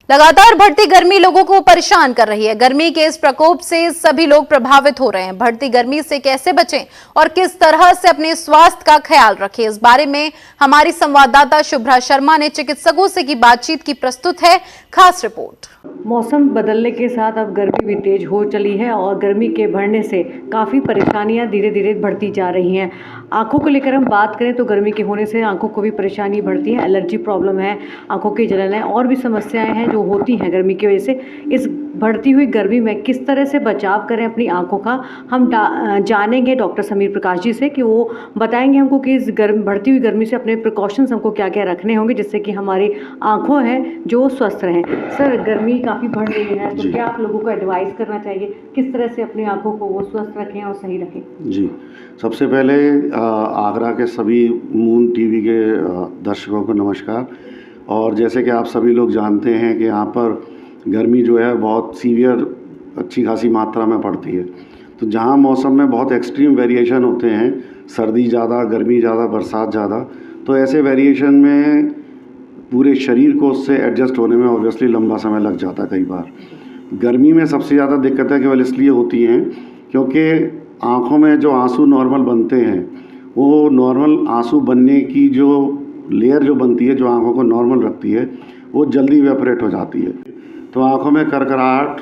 लगातार बढ़ती गर्मी लोगों को परेशान कर रही है। गर्मी के इस प्रकोप से सभी लोग प्रभावित हो रहे हैं। बढ़ती गर्मी से कैसे बचें और किस तरह से अपने स्वास्थ्य का ख्याल रखें, इस बारे में हमारी संवाददाता शुभ्रा शर्मा ने चिकित्सकों से की बातचीत की प्रस्तुत है खास रिपोर्ट। मौसम बदलने के साथ अब गर्मी भी तेज हो चली है और गर्मी के बढ़ने से काफ़ी परेशानियां धीरे धीरे बढ़ती जा रही हैं। आंखों को लेकर हम बात करें तो गर्मी के होने से आंखों को भी परेशानी बढ़ती है, एलर्जी प्रॉब्लम है, आंखों की जलन है और भी समस्याएं हैं जो होती हैं गर्मी की वजह से। इस बढ़ती हुई गर्मी में किस तरह से बचाव करें अपनी आंखों का, हम जानेंगे डॉक्टर समीर प्रकाश जी से कि वो बताएंगे हमको कि इस बढ़ती हुई गर्मी से अपने प्रिकॉशंस हमको क्या क्या रखने होंगे जिससे कि हमारी आंखों हैं जो स्वस्थ रहें। सर, गर्मी काफ़ी बढ़ रही है तो क्या आप लोगों को एडवाइस करना चाहिए किस तरह से अपनी आंखों को वो स्वस्थ रखें और सही रखें? जी, सबसे पहले आगरा के सभी मून टीवी के दर्शकों को नमस्कार। और जैसे कि आप सभी लोग जानते हैं कि यहाँ पर गर्मी जो है बहुत सीवियर अच्छी खासी मात्रा में पड़ती है। तो जहाँ मौसम में बहुत एक्सट्रीम वेरिएशन होते हैं, सर्दी ज़्यादा, गर्मी ज़्यादा, बरसात ज़्यादा, तो ऐसे वेरिएशन में पूरे शरीर को उससे एडजस्ट होने में ऑब्वियसली लंबा समय लग जाता है। कई बार गर्मी में सबसे ज़्यादा दिक्कतें केवल इसलिए होती हैं क्योंकि आँखों में जो आंसू नॉर्मल बनते हैं, वो नॉर्मल आंसू बनने की जो लेयर जो बनती है, जो आँखों को नॉर्मल रखती है, वो जल्दी इवेपोरेट हो जाती है। तो आँखों में करकराहट,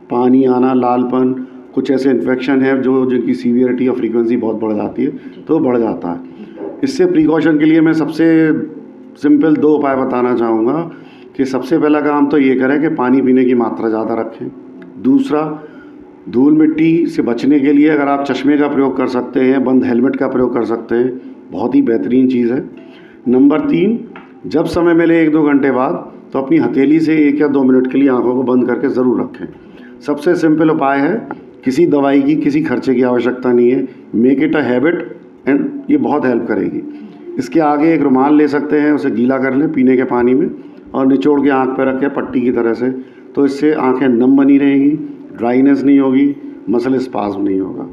पानी आना, लालपन, कुछ ऐसे इन्फेक्शन है जिनकी सीवियरिटी और फ्रीक्वेंसी बहुत बढ़ जाती है, तो बढ़ जाता है। इससे प्रिकॉशन के लिए मैं सबसे सिंपल 2 उपाय बताना चाहूँगा कि सबसे पहला काम तो ये करें कि पानी पीने की मात्रा ज़्यादा रखें। दूसरा, धूल मिट्टी से बचने के लिए अगर आप चश्मे का प्रयोग कर सकते हैं, बंद हेलमेट का प्रयोग कर सकते हैं, बहुत ही बेहतरीन चीज़ है। नंबर 3, जब समय मिले 1-2 घंटे बाद तो अपनी हथेली से 1 या 2 मिनट के लिए आंखों को बंद करके ज़रूर रखें। सबसे सिंपल उपाय है, किसी दवाई की, किसी खर्चे की आवश्यकता नहीं है। Make it a habit and ये बहुत हेल्प करेगी। इसके आगे एक रुमाल ले सकते हैं, उसे गीला कर लें पीने के पानी में और निचोड़ के आँख पर रखें पट्टी की तरह से, तो इससे आँखें नम बनी रहेंगी, ड्राइनेस नहीं होगी, मसल स्पाज्म नहीं होगा।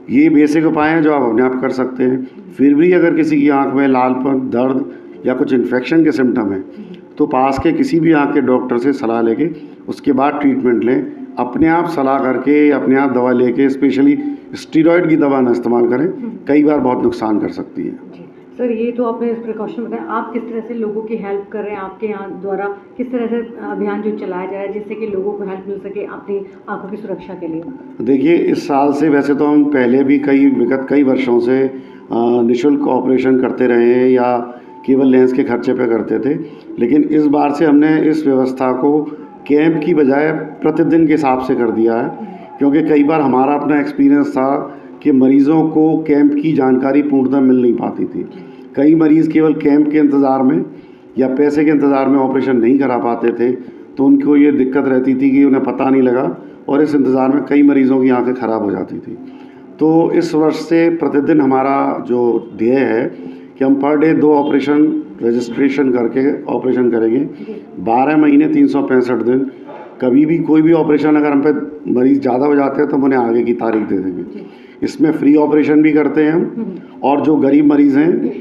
ये बेसिक उपाय हैं जो आप अपने आप कर सकते हैं। फिर भी अगर किसी की आँख में लालपन, दर्द या कुछ इन्फेक्शन के सिम्टम हैं तो पास के किसी भी आँख के डॉक्टर से सलाह लेके उसके बाद ट्रीटमेंट लें। अपने आप सलाह करके, अपने आप दवा लेके, स्पेशली स्टीरॉयड की दवा ना इस्तेमाल करें, कई बार बहुत नुकसान कर सकती है। सर, ये तो आपने प्रिकॉशन बताया, आप किस तरह से लोगों की हेल्प कर रहे हैं? आपके यहाँ द्वारा किस तरह से अभियान जो चलाया जा रहा है जिससे कि लोगों को हेल्प मिल सके अपनी आंखों की सुरक्षा के लिए? देखिए, इस साल से वैसे तो हम पहले भी विगत कई वर्षों से निःशुल्क ऑपरेशन करते रहे हैं या केवल लेंस के खर्चे पे करते थे, लेकिन इस बार से हमने इस व्यवस्था को कैंप की बजाय प्रतिदिन के हिसाब से कर दिया है। क्योंकि कई बार हमारा अपना एक्सपीरियंस था कि मरीज़ों को कैंप की जानकारी पूर्णतः मिल नहीं पाती थी। कई मरीज़ केवल कैंप के इंतज़ार में या पैसे के इंतज़ार में ऑपरेशन नहीं करा पाते थे, तो उनको ये दिक्कत रहती थी कि उन्हें पता नहीं लगा और इस इंतज़ार में कई मरीज़ों की आंखें ख़राब हो जाती थी। तो इस वर्ष से प्रतिदिन हमारा जो ध्येय है कि हम पर डे 2 ऑपरेशन रजिस्ट्रेशन करके ऑपरेशन करेंगे। 12 महीने 365 दिन। कभी भी कोई भी ऑपरेशन अगर हम पे मरीज़ ज़्यादा हो जाते हैं तो हम उन्हें आगे की तारीख दे देंगे। इसमें फ्री ऑपरेशन भी करते हैं हम, और जो गरीब मरीज़ हैं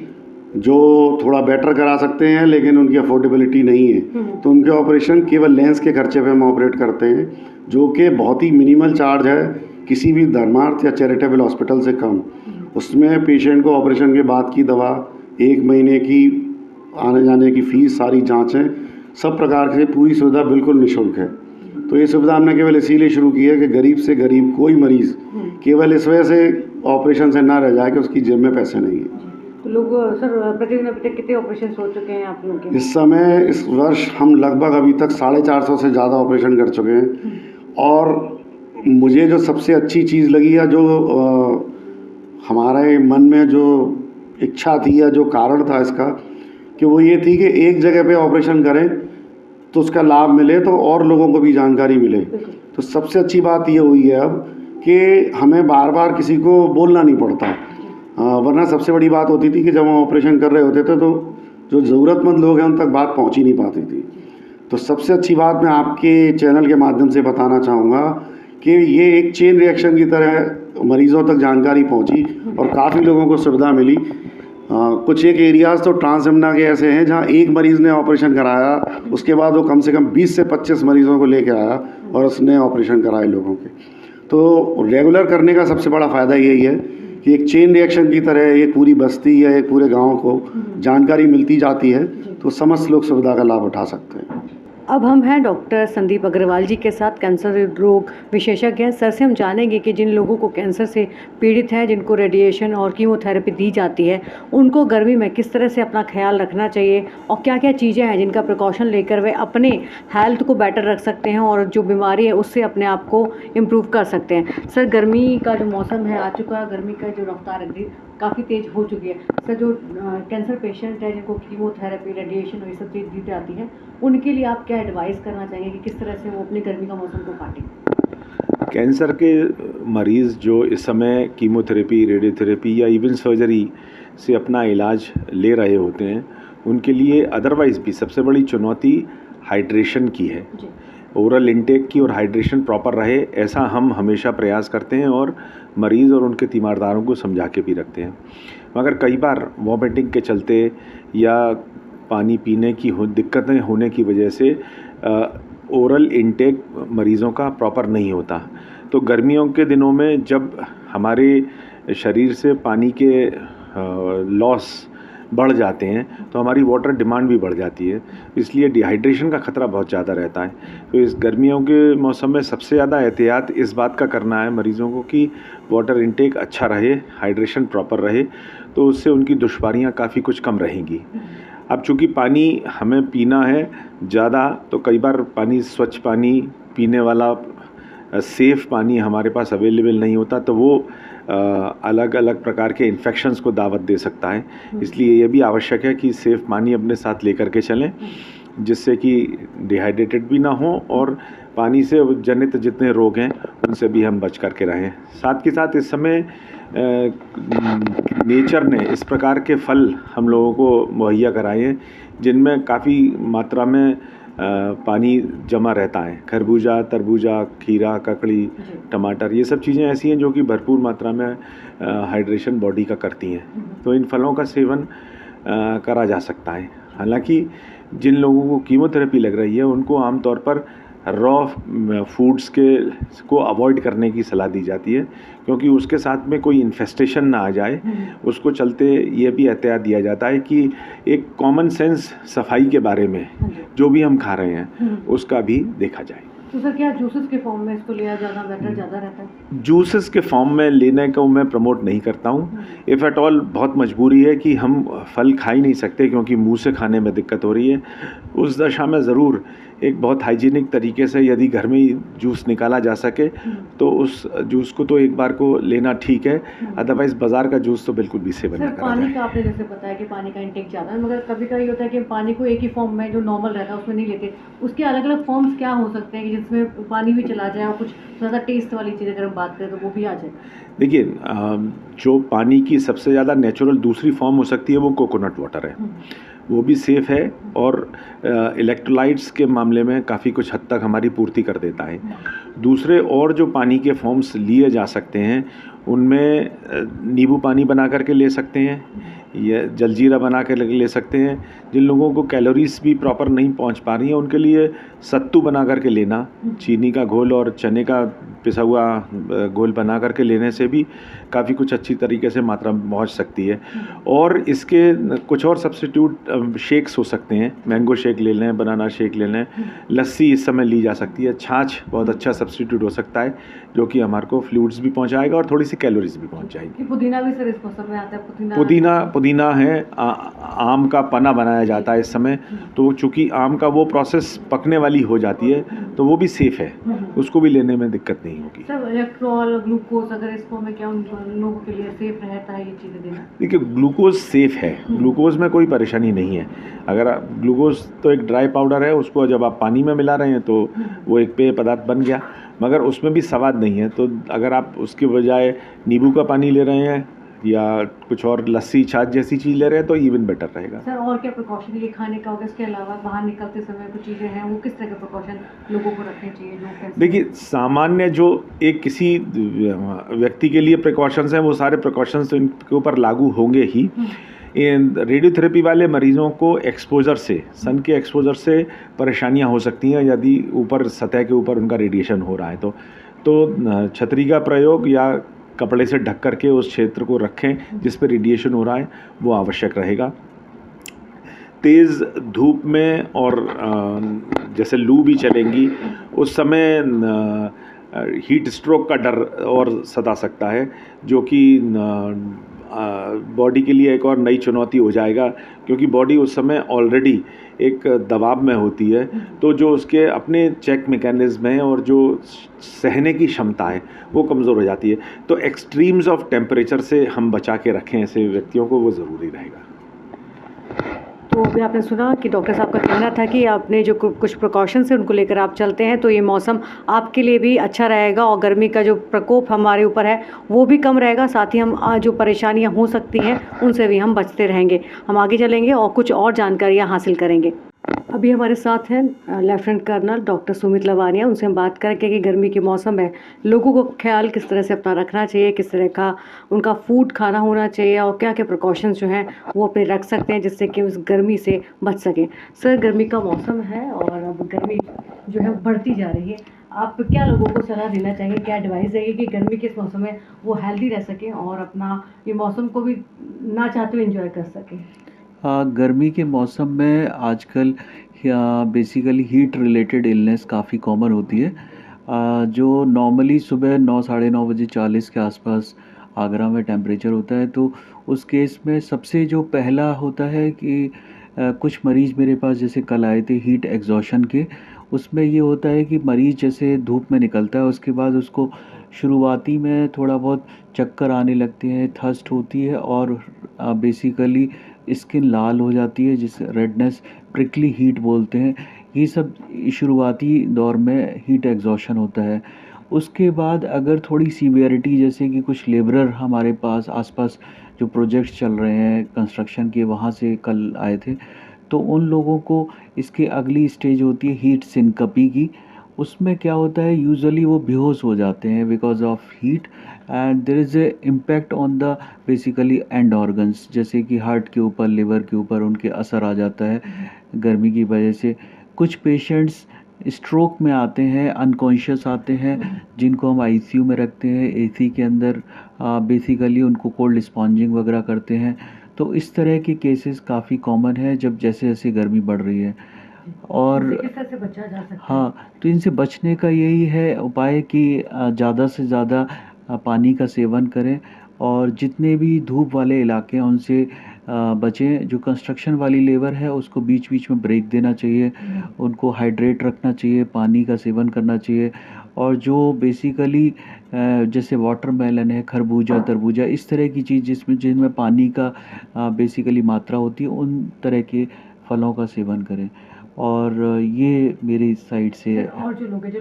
जो थोड़ा बेटर करा सकते हैं लेकिन उनकी अफोर्डेबिलिटी नहीं है, तो उनके ऑपरेशन केवल लेंस के खर्चे पे हम ऑपरेट करते हैं, जो कि बहुत ही मिनिमल चार्ज है, किसी भी धर्मार्थ या चैरिटेबल हॉस्पिटल से कम। उसमें पेशेंट को ऑपरेशन के बाद की दवा, 1 महीने की आने जाने की फ़ीस, सारी जाँचें, सब प्रकार की पूरी सुविधा बिल्कुल निःशुल्क है। तो ये सुविधा हमने केवल इसीलिए शुरू की है कि गरीब से गरीब कोई मरीज़ केवल इस वजह से ऑपरेशन से ना रह जाए कि उसकी जेब में पैसे नहीं है। तो लोग सर प्रतिदिन अभी तक कितने ऑपरेशन हो चुके हैं आप लोग के? इस समय इस वर्ष हम लगभग अभी तक 450 से ज़्यादा ऑपरेशन कर चुके हैं। और मुझे जो सबसे अच्छी चीज़ लगी या जो हमारे मन में जो इच्छा थी या जो कारण था इसका, कि वो ये थी कि एक जगह पे ऑपरेशन करें तो उसका लाभ मिले तो और लोगों को भी जानकारी मिले। तो सबसे अच्छी बात ये हुई है अब कि हमें बार बार किसी को बोलना नहीं पड़ता। वरना सबसे बड़ी बात होती थी कि जब हम ऑपरेशन कर रहे होते थे तो जो ज़रूरतमंद लोग हैं उन तक बात पहुंच ही नहीं पाती थी। तो सबसे अच्छी बात मैं आपके चैनल के माध्यम से बताना चाहूँगा कि ये एक चेन रिएक्शन की तरह मरीज़ों तक जानकारी पहुंची और काफ़ी लोगों को सुविधा मिली। कुछ एक एरियाज़ तो ट्रांसयमुना के ऐसे हैं जहाँ एक मरीज़ ने ऑपरेशन कराया, उसके बाद वो कम से कम 20 से 25 मरीज़ों को लेके आया और उसने ऑपरेशन कराए लोगों के। तो रेगुलर करने का सबसे बड़ा फ़ायदा यही है कि एक चेन रिएक्शन की तरह एक पूरी बस्ती या एक पूरे गांव को जानकारी मिलती जाती है, तो समस्त लोग सुविधा का लाभ उठा सकते हैं। अब हम हैं डॉक्टर संदीप अग्रवाल जी के साथ, कैंसर रोग विशेषज्ञ हैं। सर से हम जानेंगे कि जिन लोगों को कैंसर से पीड़ित हैं, जिनको रेडिएशन और कीमोथेरेपी दी जाती है, उनको गर्मी में किस तरह से अपना ख्याल रखना चाहिए और क्या क्या चीज़ें हैं जिनका प्रिकॉशन लेकर वे अपने हेल्थ को बेटर रख सकते हैं और जो बीमारी है उससे अपने आप को इम्प्रूव कर सकते हैं। सर, गर्मी का जो मौसम है आ चुका है, गर्मी का जो रफ्तार है काफ़ी तेज़ हो चुकी है। सर, जो कैंसर पेशेंट है जिनको कीमोथेरेपी, रेडिएशन और ये सब चीज़ दी जाती है, उनके लिए आप क्या एडवाइस करना चाहेंगे कि किस तरह से वो अपनी गर्मी का मौसम को काटें? कैंसर के मरीज़ जो इस समय कीमोथेरेपी, रेडियोथेरेपी या इवन सर्जरी से अपना इलाज ले रहे होते हैं, उनके लिए अदरवाइज़ भी सबसे बड़ी चुनौती हाइड्रेशन की है। ओरल इंटेक की और हाइड्रेशन प्रॉपर रहे, ऐसा हम हमेशा प्रयास करते हैं और मरीज़ और उनके तीमारदारों को समझा के भी रखते हैं। मगर कई बार वॉमिटिंग के चलते या पानी पीने की दिक्कतें होने की वजह से ओरल इंटेक मरीज़ों का प्रॉपर नहीं होता। तो गर्मियों के दिनों में जब हमारे शरीर से पानी के लॉस बढ़ जाते हैं तो हमारी वाटर डिमांड भी बढ़ जाती है, इसलिए डिहाइड्रेशन का ख़तरा बहुत ज़्यादा रहता है। तो इस गर्मियों के मौसम में सबसे ज़्यादा एहतियात इस बात का करना है मरीज़ों को कि वाटर इंटेक अच्छा रहे, हाइड्रेशन प्रॉपर रहे, तो उससे उनकी दुश्वारियाँ काफ़ी कुछ कम रहेंगी। अब चूँकि पानी हमें पीना है ज़्यादा, तो कई बार पानी, स्वच्छ पानी पीने वाला सेफ़ पानी हमारे पास अवेलेबल नहीं होता, तो वो अलग अलग प्रकार के इन्फेक्शंस को दावत दे सकता है। इसलिए ये भी आवश्यक है कि सेफ़ पानी अपने साथ लेकर के चलें, जिससे कि डिहाइड्रेटेड भी ना हो और पानी से जनित जितने रोग हैं उनसे भी हम बच करके रहें। साथ के साथ इस समय नेचर ने इस प्रकार के फल हम लोगों को मुहैया कराए हैं जिनमें काफ़ी मात्रा में पानी जमा रहता है। खरबूजा, तरबूजा, खीरा, ककड़ी, टमाटर, ये सब चीज़ें ऐसी हैं जो कि भरपूर मात्रा में हाइड्रेशन बॉडी का करती हैं। तो इन फलों का सेवन करा जा सकता है। हालांकि जिन लोगों को कीमोथेरेपी लग रही है उनको आमतौर पर रॉ फूड्स को अवॉइड करने की सलाह दी जाती है, क्योंकि उसके साथ में कोई इन्फेस्टेशन ना आ जाए। उसको चलते ये भी एहतियात दिया जाता है कि एक कॉमन सेंस सफाई के बारे में जो भी हम खा रहे हैं उसका भी देखा जाए। तो सर, क्या जूसेस के फॉर्म में इसको लिया ज़्यादा बेटर ज़्यादा रहता है? जूसेस के फॉर्म में लेने को मैं प्रमोट नहीं करता हूँ। इफ़ एट ऑल बहुत मजबूरी है कि हम फल खा ही नहीं सकते क्योंकि मुंह से खाने में दिक्कत हो रही है, उस दशा में ज़रूर एक बहुत हाइजीनिक तरीके से यदि घर में ही जूस निकाला जा सके तो उस जूस को तो एक बार को लेना ठीक है, अदरवाइज़ बाज़ार का जूस तो बिल्कुल भी सेवन ना करा पानी जाए। का आपने जैसे बताया कि पानी का इंटेक ज़्यादा है, मगर कभी कभी होता है कि पानी को एक ही फॉर्म में जो नॉर्मल रहता है उसमें नहीं लेते, उसके अलग अलग फॉर्म्स क्या हो सकते हैं कि जिसमें पानी भी चला जाए और कुछ ज़्यादा टेस्ट वाली चीज़ अगर हम बात करें तो वो भी आ जाए? देखिए, जो पानी की सबसे ज़्यादा नेचुरल दूसरी फॉर्म हो सकती है वो कोकोनट वाटर है, वो भी सेफ़ है और इलेक्ट्रोलाइट्स के मामले में काफ़ी कुछ हद तक हमारी पूर्ति कर देता है। दूसरे और जो पानी के फॉर्म्स लिए जा सकते हैं उनमें नींबू पानी बना करके ले सकते हैं या जलजीरा बना कर ले सकते हैं। जिन लोगों को कैलोरीज भी प्रॉपर नहीं पहुंच पा रही हैं उनके लिए सत्तू बना करके लेना, चीनी का घोल और चने का पिसा हुआ घोल बना करके लेने से भी काफ़ी कुछ अच्छी तरीके से मात्रा पहुंच सकती है। और इसके कुछ और सब्स्टिट्यूट शेक्स हो सकते हैं, मैंगो शेक ले लें, बनाना शेक ले लें, लस्सी इस समय ली जा सकती है, छाछ बहुत अच्छा सब्स्टिट्यूट हो सकता है जो कि हमारे को फ्लूइड्स भी पहुंचाएगा और थोड़ी सी कैलोरीज भी पहुंच जाएगी। पुदीना भी सर इस मौसम में आता है? पुदीना है, आम का पना बनाया जाता है इस समय, तो चूँकि आम का वो प्रोसेस पकने वाली हो जाती है तो वो भी सेफ़ है, उसको भी लेने में दिक्कत नहीं होगी। सर, इलेक्ट्रॉल, ग्लूकोज अगर इस फॉर्म में क्या उन लोगों के लिए सेफ रहता है ये चीज़ें देना? देखिए, ग्लूकोज सेफ़ है, ग्लूकोज में कोई परेशानी नहीं है। अगर ग्लूकोज तो एक ड्राई पाउडर है, उसको जब आप पानी में मिला रहे हैं तो वो एक पेय पदार्थ बन गया, मगर उसमें भी स्वाद नहीं है। तो अगर आप उसके बजाय नींबू का पानी ले रहे हैं या कुछ और लस्सी, छाछ जैसी चीज़ ले रहे हैं तो इवन बेटर रहेगा। सर, और क्या प्रिकॉशन ये खाने का होगा? इसके अलावा बाहर निकलते समय कुछ चीज़ें हैं वो किस तरह के प्रिकॉशन लोगों को रखने चाहिए? देखिए, सामान्य जो एक किसी व्यक्ति के लिए प्रिकॉशंस हैं वो सारे प्रिकॉशंस तो इनके ऊपर लागू होंगे ही। रेडियोथेरेपी वाले मरीज़ों को एक्सपोजर से, सन के एक्सपोजर से परेशानियां हो सकती हैं यदि ऊपर सतह के ऊपर उनका रेडिएशन हो रहा है तो छतरी का प्रयोग या कपड़े से ढक करके उस क्षेत्र को रखें जिस पर रेडिएशन हो रहा है, वो आवश्यक रहेगा। तेज़ धूप में और जैसे लू भी चलेंगी उस समय हीट स्ट्रोक का डर और सता सकता है, जो कि बॉडी के लिए एक और नई चुनौती हो जाएगा, क्योंकि बॉडी उस समय ऑलरेडी एक दबाव में होती है, तो जो उसके अपने चेक मैकेनिज्म हैं और जो सहने की क्षमता है वो कमज़ोर हो जाती है। तो एक्सट्रीम्स ऑफ टेम्परेचर से हम बचा के रखें ऐसे व्यक्तियों को, वो ज़रूरी रहेगा। तो अभी आपने सुना कि डॉक्टर साहब का कहना था कि आपने जो कुछ प्रिकॉशंस है उनको लेकर आप चलते हैं तो ये मौसम आपके लिए भी अच्छा रहेगा और गर्मी का जो प्रकोप हमारे ऊपर है वो भी कम रहेगा, साथ ही हम जो परेशानियां हो सकती हैं उनसे भी हम बचते रहेंगे। हम आगे चलेंगे और कुछ और जानकारियां हासिल करेंगे। अभी हमारे साथ हैं lieutenant colonel doctor Sumit Lavania. उनसे हम बात करेंगे कि गर्मी के मौसम में लोगों को ख्याल किस तरह से अपना रखना चाहिए, किस तरह का उनका फूड खाना होना चाहिए और क्या क्या प्रिकॉशंस जो हैं वो अपने रख सकते हैं जिससे कि उस गर्मी से बच सकें। सर, गर्मी का मौसम है और अब गर्मी जो है बढ़ती जा रही है, आप क्या लोगों को सलाह देना चाहिए, क्या एडवाइस देंगे कि गर्मी के इस मौसम में वो हेल्दी रह सकें और अपना ये मौसम को भी ना चाहते हुए इंजॉय कर सकें? गर्मी के मौसम में आजकल बेसिकली हीट रिलेटेड इलनेस काफ़ी कॉमन होती है। जो नॉर्मली सुबह 9 साढ़े 9 बजे 40 के आसपास आगरा में टेम्परेचर होता है, तो उस केस में सबसे जो पहला होता है कि कुछ मरीज़ मेरे पास जैसे कल आए थे हीट एग्जॉशन के, उसमें ये होता है कि मरीज़ जैसे धूप में निकलता है उसके बाद उसको शुरुआती में थोड़ा बहुत चक्कर आने लगते हैं, थर्स्ट होती है और बेसिकली स्किन लाल हो जाती है, जिस रेडनेस प्रिकली हीट बोलते हैं। ये सब शुरुआती दौर में हीट एग्जॉशन होता है। उसके बाद अगर थोड़ी सीवियरिटी, जैसे कि कुछ लेबरर हमारे पास आसपास जो प्रोजेक्ट्स चल रहे हैं कंस्ट्रक्शन के, वहाँ से कल आए थे, तो उन लोगों को इसके अगली स्टेज होती है हीट सिनकपी की। उसमें क्या होता है, यूजुअली वो बेहोश हो जाते हैं because of heat and there is a impact on the basically end organs, जैसे कि हार्ट के ऊपर, लिवर के ऊपर उनके असर आ जाता है गर्मी की वजह से। कुछ पेशेंट्स स्ट्रोक में आते हैं, अनकॉन्शियस आते हैं, जिनको हम आईसीयू में रखते हैं, एसी के अंदर बेसिकली उनको कोल्ड स्पॉन्जिंग वगैरह करते हैं। तो इस तरह के केसेस काफ़ी कॉमन है जब जैसे जैसे गर्मी बढ़ रही है। और किस तरह से बचा जा सकता है? हाँ, तो इनसे बचने का यही है उपाय कि ज़्यादा से ज़्यादा पानी का सेवन करें और जितने भी धूप वाले इलाके हैं उनसे बचें। जो कंस्ट्रक्शन वाली लेबर है उसको बीच बीच में ब्रेक देना चाहिए, उनको हाइड्रेट रखना चाहिए, पानी का सेवन करना चाहिए। और जो बेसिकली जैसे वाटरमेलन है, खरबूजा, तरबूजा, इस तरह की चीज़ जिनमें पानी का बेसिकली मात्रा होती है, उन तरह के फलों का सेवन करें। और ये मेरी साइड से है। और जो लोग हैं, जो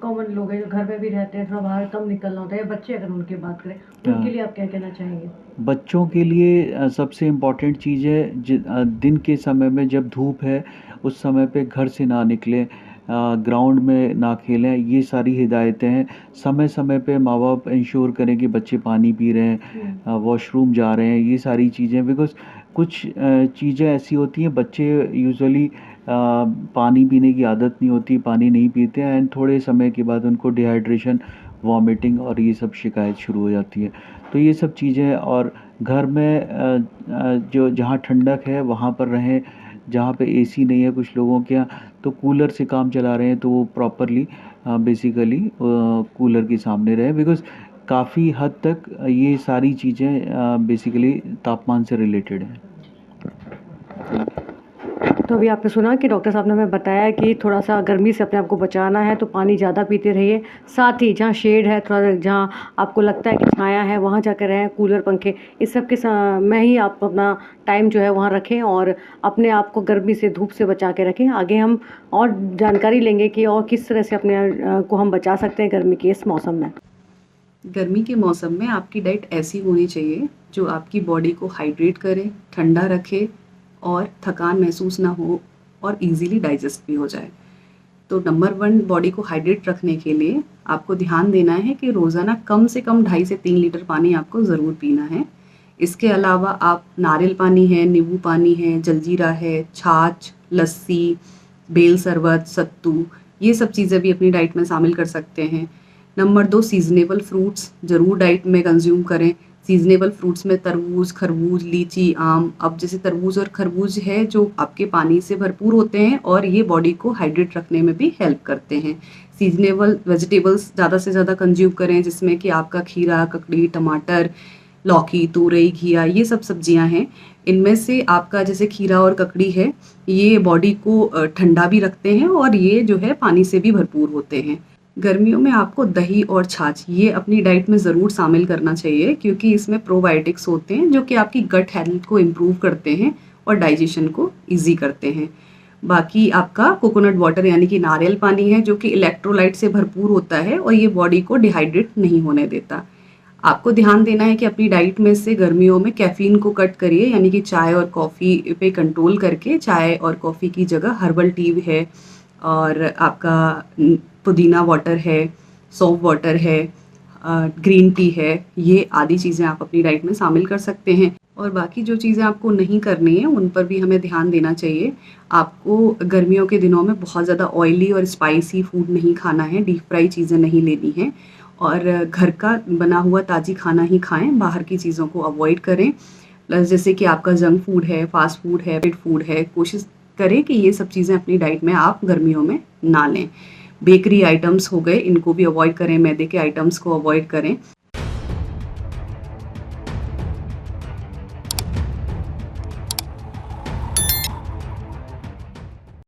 कॉमन लोग हैं, जो घर में भी रहते हैं, थोड़ा बाहर कम निकलना होता है, या बच्चे अगर उनकी बात करें, उनके लिए आप क्या कहना चाहेंगे? बच्चों के लिए सबसे इम्पॉर्टेंट चीज़ है दिन के समय में जब धूप है उस समय पे घर से ना निकलें, ग्राउंड में ना खेलें। ये सारी हिदायतें हैं। समय समय पे माँ बाप इंश्योर करें कि बच्चे पानी पी रहे हैं, वॉशरूम जा रहे हैं, ये सारी चीज़ें। बिकॉज़ कुछ चीज़ें ऐसी होती हैं, बच्चे यूजुअली पानी पीने की आदत नहीं होती, पानी नहीं पीते हैं एंड थोड़े समय के बाद उनको डिहाइड्रेशन, वॉमिटिंग और ये सब शिकायत शुरू हो जाती है। तो ये सब चीज़ें, और घर में जो जहाँ ठंडक है वहाँ पर रहें। जहाँ पे एसी नहीं है कुछ लोगों के यहाँ, तो कूलर से काम चला रहे हैं तो वो प्रॉपरली बेसिकली कूलर के सामने रहे। बिकॉज़ काफ़ी हद तक ये सारी चीज़ें बेसिकली तापमान से रिलेटेड हैं। तो अभी आपने सुना कि डॉक्टर साहब ने हमें बताया कि थोड़ा सा गर्मी से अपने आप को बचाना है तो पानी ज़्यादा पीते रहिए, साथ ही जहाँ शेड है, थोड़ा जहाँ आपको लगता है कि छाया है वहाँ जाकर रहें, कूलर, पंखे, इस सब के में ही आप अपना टाइम जो है वहाँ रखें और अपने आप को गर्मी से, धूप से बचा के रखें। आगे हम और जानकारी लेंगे कि और किस तरह से अपने को हम बचा सकते हैं गर्मी के इस मौसम में। गर्मी के मौसम में आपकी डाइट ऐसी होनी चाहिए जो आपकी बॉडी को हाइड्रेट करे, ठंडा रखे और थकान महसूस ना हो और इजीली डाइजेस्ट भी हो जाए। तो नंबर 1, बॉडी को हाइड्रेट रखने के लिए आपको ध्यान देना है कि रोज़ाना कम से कम 2.5 से 3 लीटर पानी आपको ज़रूर पीना है। इसके अलावा आप नारियल पानी है, नींबू पानी है, जलजीरा है, छाछ, लस्सी, बेल शरबत, सत्तू, ये सब चीज़ें भी अपनी डाइट में शामिल कर सकते हैं। नंबर 2, सीजनेबल फ्रूट्स ज़रूर डाइट में कंज्यूम करें। सीजनेबल फ्रूट्स में तरबूज, खरबूज, लीची, आम। अब जैसे तरबूज और खरबूज है जो आपके पानी से भरपूर होते हैं और ये बॉडी को हाइड्रेट रखने में भी हेल्प करते हैं। सीजनेबल वेजिटेबल्स ज़्यादा से ज़्यादा कंज्यूम करें, जिसमें कि आपका खीरा, ककड़ी, टमाटर, लौकी, तुरई, घिया, ये सब सब्जियां हैं। इनमें से आपका जैसे खीरा और ककड़ी है, ये बॉडी को ठंडा भी रखते हैं और ये जो है पानी से भी भरपूर होते हैं। गर्मियों में आपको दही और छाछ ये अपनी डाइट में ज़रूर शामिल करना चाहिए, क्योंकि इसमें प्रोबायोटिक्स होते हैं जो कि आपकी गट हेल्थ को इम्प्रूव करते हैं और डाइजेशन को ईजी करते हैं। बाकी आपका कोकोनट वाटर यानी कि नारियल पानी है जो कि इलेक्ट्रोलाइट से भरपूर होता है और ये बॉडी को डिहाइड्रेट नहीं होने देता। आपको ध्यान देना है कि अपनी डाइट में से गर्मियों में कैफ़ीन को कट करिए, यानी कि चाय और कॉफ़ी पे कंट्रोल करके चाय और कॉफ़ी की जगह हर्बल टी है और आपका पुदीना वाटर है, सौंफ वाटर है, ग्रीन टी है, ये आदि चीज़ें आप अपनी डाइट में शामिल कर सकते हैं। और बाकी जो चीज़ें आपको नहीं करनी है उन पर भी हमें ध्यान देना चाहिए। आपको गर्मियों के दिनों में बहुत ज़्यादा ऑयली और स्पाइसी फूड नहीं खाना है, डीप फ्राई चीज़ें नहीं लेनी हैं और घर का बना हुआ ताज़ी खाना ही खाएं, बाहर की चीज़ों को अवॉइड करें। प्लस जैसे कि आपका जंक फूड है, फास्ट फूड है, पेट फूड है, कोशिश करें कि ये सब चीज़ें अपनी डाइट में आप गर्मियों में ना लें। बेकरी आइटम्स हो गए, इनको भी अवॉइड करें, मैदे के आइटम्स को अवॉइड करें।